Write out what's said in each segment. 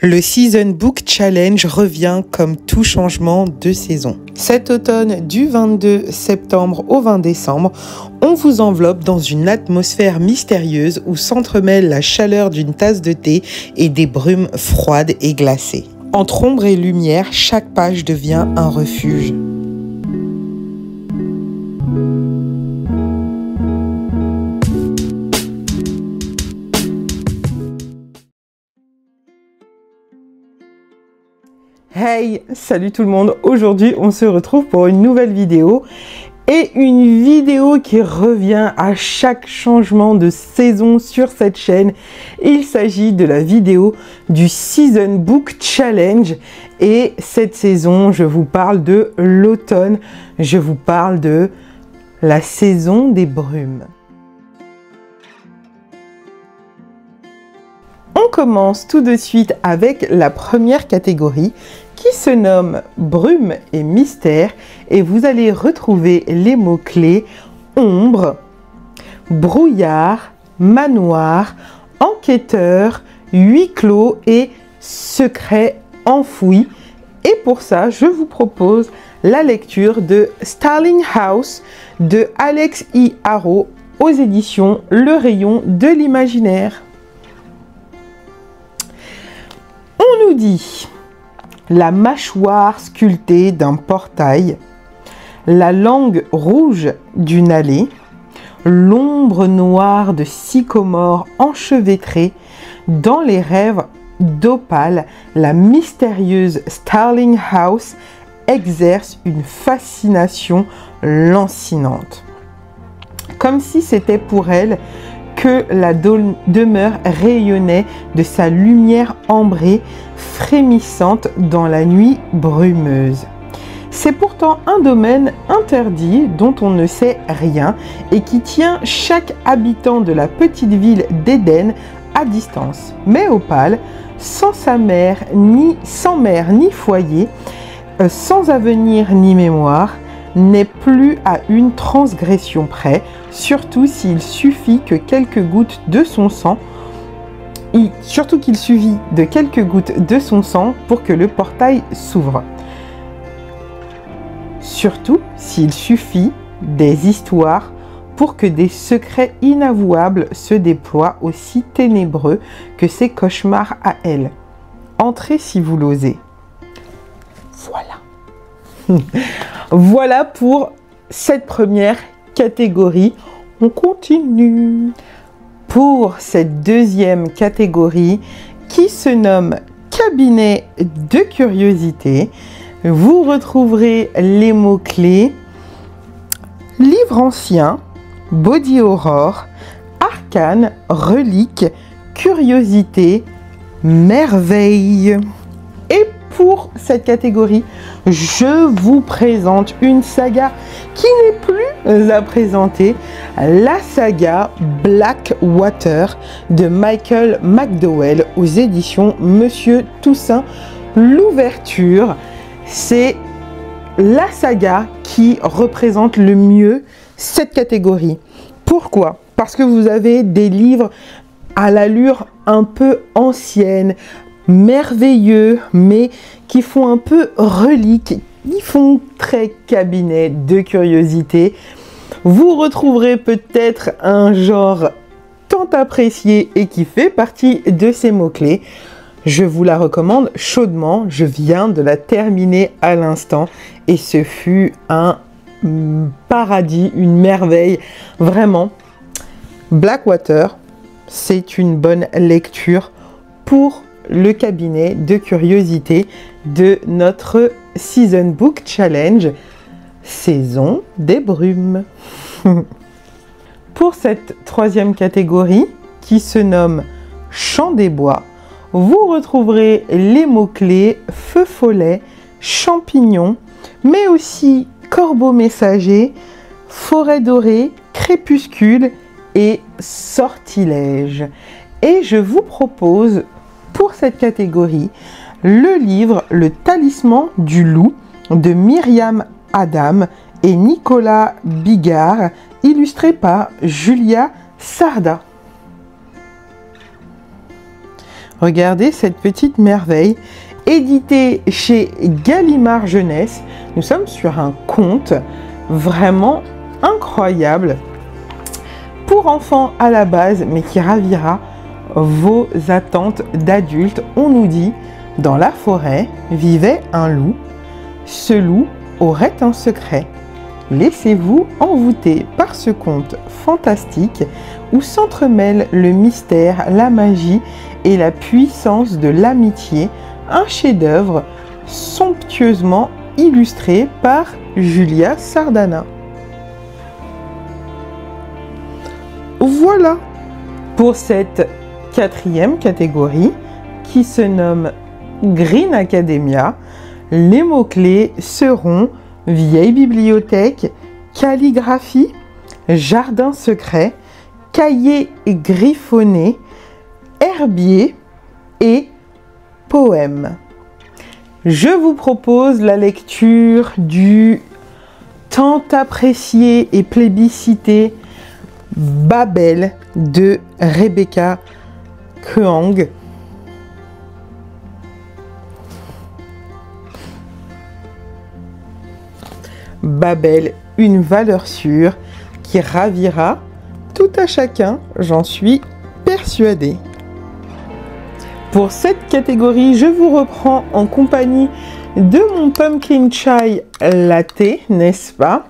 Le Season Book Challenge revient comme tout changement de saison. Cet automne, du 22 septembre au 20 décembre, on vous enveloppe dans une atmosphère mystérieuse où s'entremêlent la chaleur d'une tasse de thé et des brumes froides et glacées. Entre ombre et lumière, chaque page devient un refuge. Hey, salut tout le monde. Aujourd'hui, on se retrouve pour une nouvelle vidéo et une vidéo qui revient à chaque changement de saison sur cette chaîne. Il s'agit de la vidéo du Season Book Challenge et cette saison, je vous parle de l'automne. Je vous parle de la saison des brumes. On commence tout de suite avec la première catégorie qui se nomme Brume et Mystère et vous allez retrouver les mots-clés ombre, brouillard, manoir, enquêteur, huis clos et secret enfoui. Et pour ça, je vous propose la lecture de Starling House de Alex E. Harrow aux éditions Le Rayon de l'Imaginaire. On nous dit la mâchoire sculptée d'un portail, la langue rouge d'une allée, l'ombre noire de sycomore enchevêtrée, dans les rêves d'opale, la mystérieuse Starling House exerce une fascination lancinante. Comme si c'était pour elle que la demeure rayonnait de sa lumière ambrée, frémissante dans la nuit brumeuse. C'est pourtant un domaine interdit dont on ne sait rien et qui tient chaque habitant de la petite ville d'Éden à distance. Mais Opale, sans mère ni foyer, sans avenir ni mémoire, n'est plus à une transgression près, surtout s'il suffit que quelques gouttes de son sang, pour que le portail s'ouvre. Surtout s'il suffit des histoires pour que des secrets inavouables se déploient aussi ténébreux que ses cauchemars à elle. Entrez si vous l'osez. Voilà. Voilà pour cette première catégorie. On continue. Pour cette deuxième catégorie qui se nomme Cabinet de curiosité, vous retrouverez les mots-clés livre ancien, body horror, arcane, relique, curiosité, merveille. Et pour cette catégorie, je vous présente une saga qui n'est plus à présenter, la saga Blackwater de Michael McDowell aux éditions Monsieur Toussaint Louverture. C'est la saga qui représente le mieux cette catégorie. Pourquoi? Parce que vous avez des livres à l'allure un peu ancienne, merveilleux, mais qui font un peu relique, ils font très cabinet de curiosité. Vous retrouverez peut-être un genre tant apprécié et qui fait partie de ces mots-clés. Je vous la recommande chaudement, je viens de la terminer à l'instant et ce fut un paradis, une merveille, vraiment. Blackwater, c'est une bonne lecture pour le cabinet de curiosité de notre Season Book Challenge, saison des brumes. Pour cette troisième catégorie, qui se nomme Chant des bois, vous retrouverez les mots-clés feu follet, champignon, mais aussi corbeau messager, forêt dorée, crépuscule et sortilège. Et je vous propose pour cette catégorie le livre Le Talisman du loup de Myriam Adam et Nicolas Bigard, illustré par Julia Sarda. Regardez cette petite merveille, édité chez Gallimard Jeunesse. Nous sommes sur un conte vraiment incroyable pour enfants à la base, mais qui ravira vos attentes d'adultes. On nous dit, dans la forêt vivait un loup. Ce loup aurait un secret. Laissez-vous envoûter par ce conte fantastique où s'entremêlent le mystère, la magie et la puissance de l'amitié. Un chef-d'œuvre somptueusement illustré par Julia Sardana. Voilà pour cette quatrième catégorie qui se nomme Green Academia. Les mots-clés seront vieille bibliothèque, calligraphie, jardin secret, cahier griffonné, herbier et poème. Je vous propose la lecture du tant apprécié et plébiscité Babel de Rebecca Kuang. Babel, une valeur sûre qui ravira tout à chacun, j'en suis persuadée. Pour cette catégorie, je vous reprends en compagnie de mon Pumpkin Chai Latte, n'est-ce pas?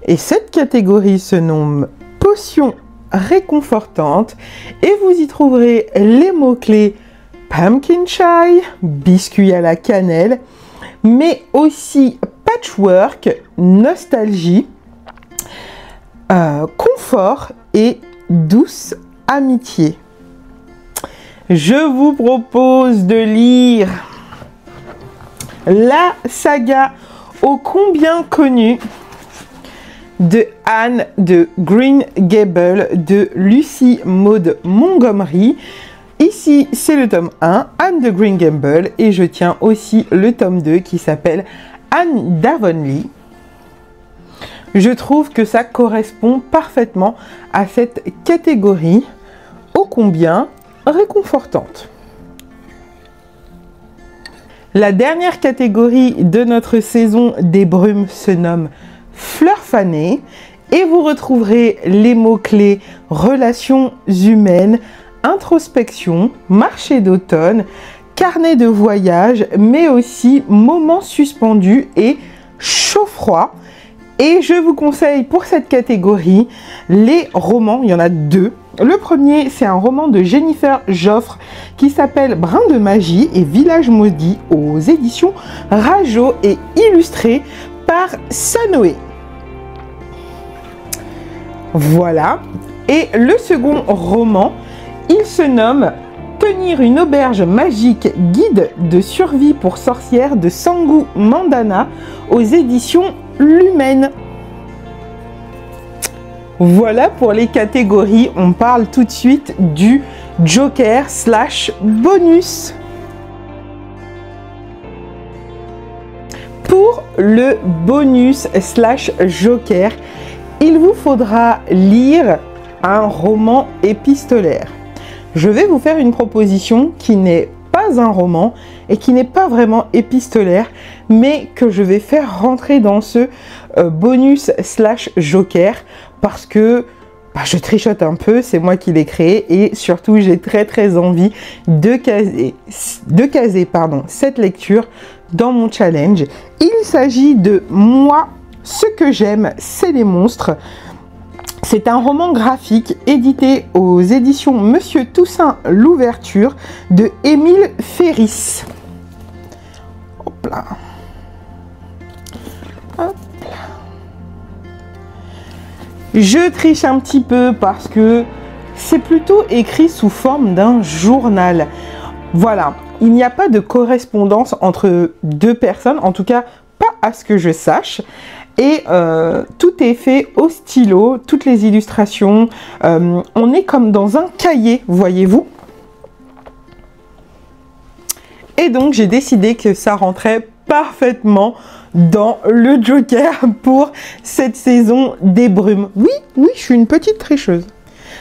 Et cette catégorie se nomme Potion réconfortante et vous y trouverez les mots-clés Pumpkin Chai, biscuit à la cannelle, mais aussi patchwork, nostalgie, confort et douce amitié. Je vous propose de lire la saga ô combien connue de Anne de Green Gables de Lucy Maud Montgomery. Ici, c'est le tome 1, Anne de Green Gables, et je tiens aussi le tome 2 qui s'appelle Anne d'Avonlea. Je trouve que ça correspond parfaitement à cette catégorie ô combien réconfortante. La dernière catégorie de notre saison des brumes se nomme Fleurs fanées et vous retrouverez les mots-clés relations humaines, introspection, marché d'automne, carnet de voyage, mais aussi moments suspendus et chaud-froid. Et je vous conseille pour cette catégorie les romans, il y en a deux. Le premier, c'est un roman de Jennifer Joffre qui s'appelle Brin de magie et Village maudit aux éditions Rajo et illustré par Sanoé. Voilà. Et le second roman, il se nomme Tenir une auberge magique, guide de survie pour sorcières de Sangu Mandana aux éditions Lumen. Voilà pour les catégories. On parle tout de suite du Joker / bonus. Pour le bonus / Joker, il vous faudra lire un roman épistolaire. Je vais vous faire une proposition qui n'est pas un roman et qui n'est pas vraiment épistolaire, mais que je vais faire rentrer dans ce bonus / Joker parce que je trichote un peu, c'est moi qui l'ai créé et surtout j'ai très envie de caser cette lecture dans mon challenge. Il s'agit de Moi, ce que j'aime, c'est les monstres. C'est un roman graphique édité aux éditions Monsieur Toussaint Louverture de Émile Ferris. Hop là. Hop là. Je triche un petit peu parce que c'est plutôt écrit sous forme d'un journal. Voilà, il n'y a pas de correspondance entre deux personnes, en tout cas pas à ce que je sache. Et tout est fait au stylo, toutes les illustrations. On est comme dans un cahier, voyez-vous. Et donc, j'ai décidé que ça rentrait parfaitement dans le Joker pour cette saison des brumes. Oui, je suis une petite tricheuse.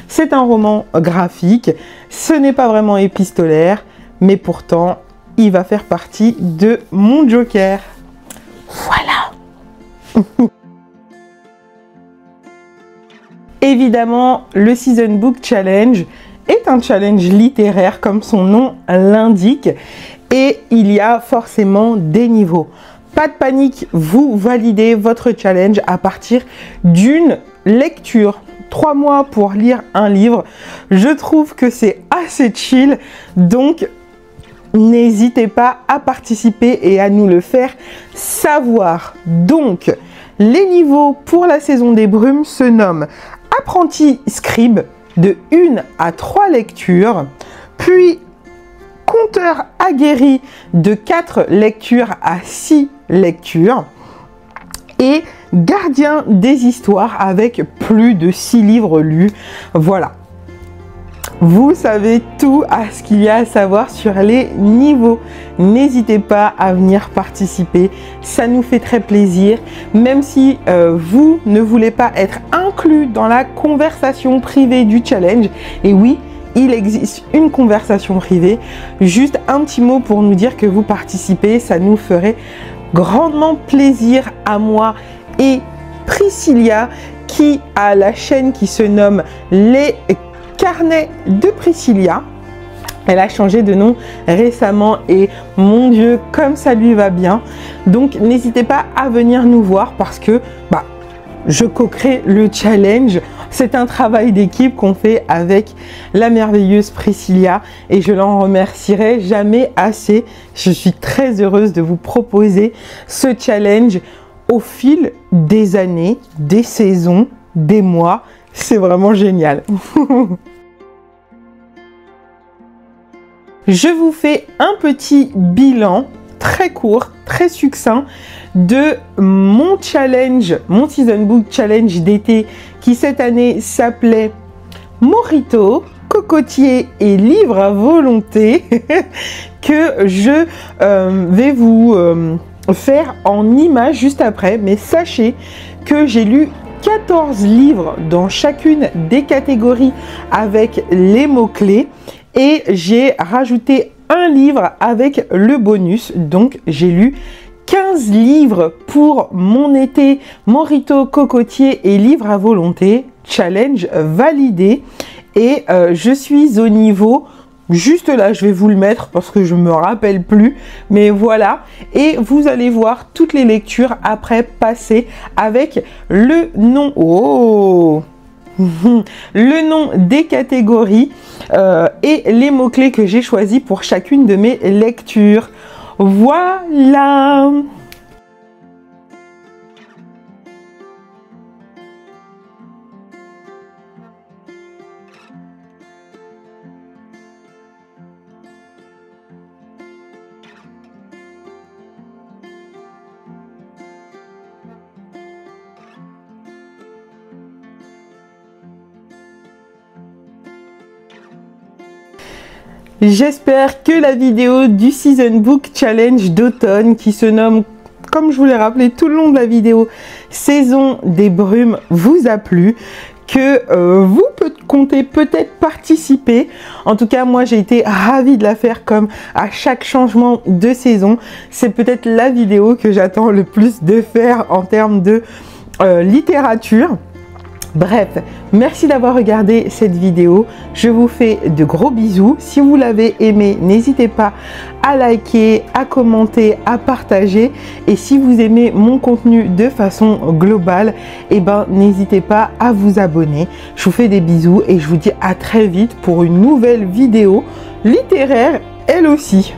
C'est un roman graphique. Ce n'est pas vraiment épistolaire. mais pourtant, il va faire partie de mon joker. Voilà. Évidemment, le Season Book Challenge est un challenge littéraire comme son nom l'indique et il y a forcément des niveaux. Pas de panique, vous validez votre challenge à partir d'une lecture. 3 mois pour lire un livre, je trouve que c'est assez chill, donc n'hésitez pas à participer et à nous le faire savoir. Donc, les niveaux pour la saison des brumes se nomment apprenti scribe de 1 à 3 lectures, puis conteur aguerri de 4 lectures à 6 lectures et gardien des histoires avec plus de 6 livres lus. Voilà. Vous savez tout à ce qu'il y a à savoir sur les niveaux. N'hésitez pas à venir participer, ça nous fait très plaisir. Même si vous ne voulez pas être inclus dans la conversation privée du challenge, et oui, il existe une conversation privée, juste un petit mot pour nous dire que vous participez, ça nous ferait grandement plaisir à moi et Priscilla qui a la chaîne qui se nomme Les Carnets de Priscilla. Elle a changé de nom récemment et mon Dieu, comme ça lui va bien. Donc n'hésitez pas à venir nous voir parce que je co-crée le challenge. C'est un travail d'équipe qu'on fait avec la merveilleuse Priscilla et je l'en remercierai jamais assez. Je suis très heureuse de vous proposer ce challenge au fil des années, des saisons, des mois. C'est vraiment génial. Je vous fais un petit bilan très court, très succinct de mon challenge, mon Season Book Challenge d'été qui cette année s'appelait Mojito, cocotier et livre à volonté que je vais vous faire en images juste après. Mais sachez que j'ai lu 14 livres dans chacune des catégories avec les mots-clés et j'ai rajouté un livre avec le bonus. Donc j'ai lu 15 livres pour mon été, Mojito, cocotier et livre à volonté, challenge validé. Et je suis au niveau, juste là, je vais vous le mettre parce que je me rappelle plus, mais voilà. Et vous allez voir toutes les lectures après passer avec le nom, le nom des catégories et les mots-clés que j'ai choisis pour chacune de mes lectures. Voilà! J'espère que la vidéo du Season Book Challenge d'automne qui se nomme, comme je vous l'ai rappelé tout le long de la vidéo, Saison des brumes vous a plu, que vous comptez peut-être participer. En tout cas, moi j'ai été ravie de la faire comme à chaque changement de saison. C'est peut-être la vidéo que j'attends le plus de faire en termes de littérature. Bref, merci d'avoir regardé cette vidéo. Je vous fais de gros bisous. Si vous l'avez aimé, n'hésitez pas à liker, à commenter, à partager. Et si vous aimez mon contenu de façon globale, n'hésitez pas à vous abonner. Je vous fais des bisous et je vous dis à très vite pour une nouvelle vidéo littéraire, elle aussi.